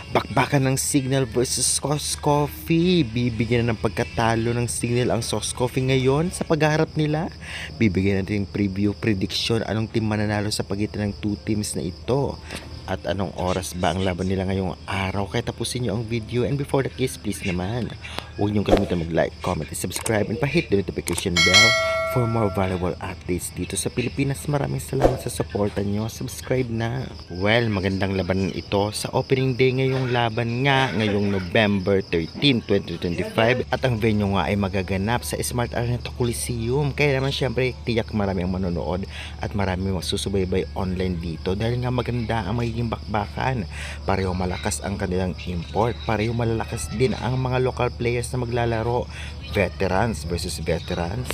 Bakbakan ng Signal versus Sauce Coffee. Bibigyan na ng pagkatalo ng Signal ang Sauce Coffee ngayon sa pagharap nila. Bibigyan natin yung preview prediction anong team mananalo sa pagitan ng two teams na ito. At anong oras ba ang laban nila ngayong araw. Kaya tapusin nyo ang video. And before the kiss, please naman, huwag nyo kalimutan mag-like, comment, and subscribe. And pa-hit the notification bell for more valuable updates dito sa Pilipinas. Maraming salamat sa suporta nyo. Subscribe na. Well, magandang labanan ito sa opening day ngayong laban nga ngayong November 13, 2025. At ang venue nga ay magaganap sa Smart Araneta Coliseum. Kaya naman syempre tiyak marami ang manonood at marami magsusubaybay online dito dahil nga maganda ang magiging bakbakan. Pareho malakas ang kanilang import. Pareho malalakas din ang mga local players na maglalaro. Veterans versus veterans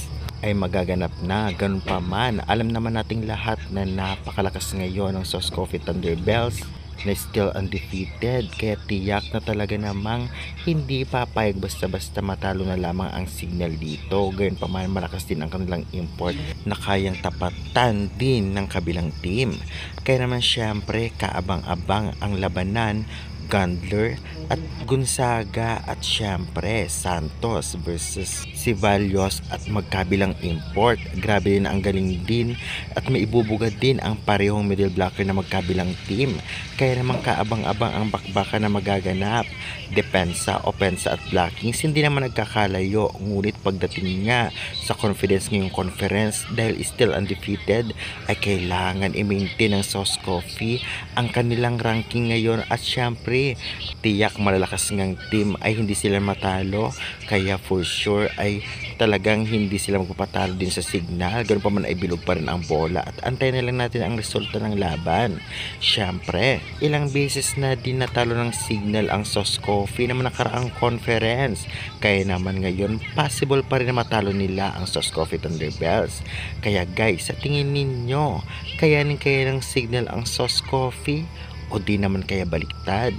ay magaganap na. Ganun pa man, alam naman nating lahat na napakalakas ngayon ng Sauce Coffee Thunderbells na still undefeated, kaya tiyak na talaga namang hindi papayag basta-basta matalo na lamang ang Signal dito. Gayon pa man, malakas din ang kanilang import na kayang tapatan din ng kabilang team. Kaya naman syempre kaabang-abang ang labanan Gandler at Gonzaga at syempre Santos versus Ceballos at magkabilang import. Grabe din ang galing din at may ibubuga din ang parehong middle blocker na magkabilang team. Kaya naman kaabang-abang ang bakbaka na magaganap. Depensa, opensa at blockings hindi naman nagkakalayo, ngunit pagdating nga sa confidence ngayong conference dahil still undefeated ay kailangan i-maintain ng Sauce Coffee ang kanilang ranking ngayon at syempre tiyak malalakas ngang team ay hindi sila matalo, kaya for sure ay talagang hindi sila magpapatalo din sa Signal. Ganun pa man ay bilog pa rin ang bola at antayin na lang natin ang resulta ng laban. Syempre ilang beses na din natalo ng Signal ang Sauce Coffee naman nakaraang conference, kaya naman ngayon possible pa rin na matalo nila ang Sauce Coffee Thunderbells. Kaya guys, sa tingin ninyo kayanin kaya ng Signal ang Sauce Coffee o di naman kaya baliktad?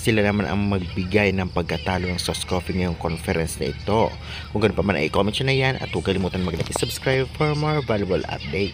Sila naman ang magbigay ng pagkatalo ng Sauce Coffee ngayong conference na ito. Kung ganoon pa man ay comment nyo na yan at huwag kalimutan mag-like and subscribe for more valuable update.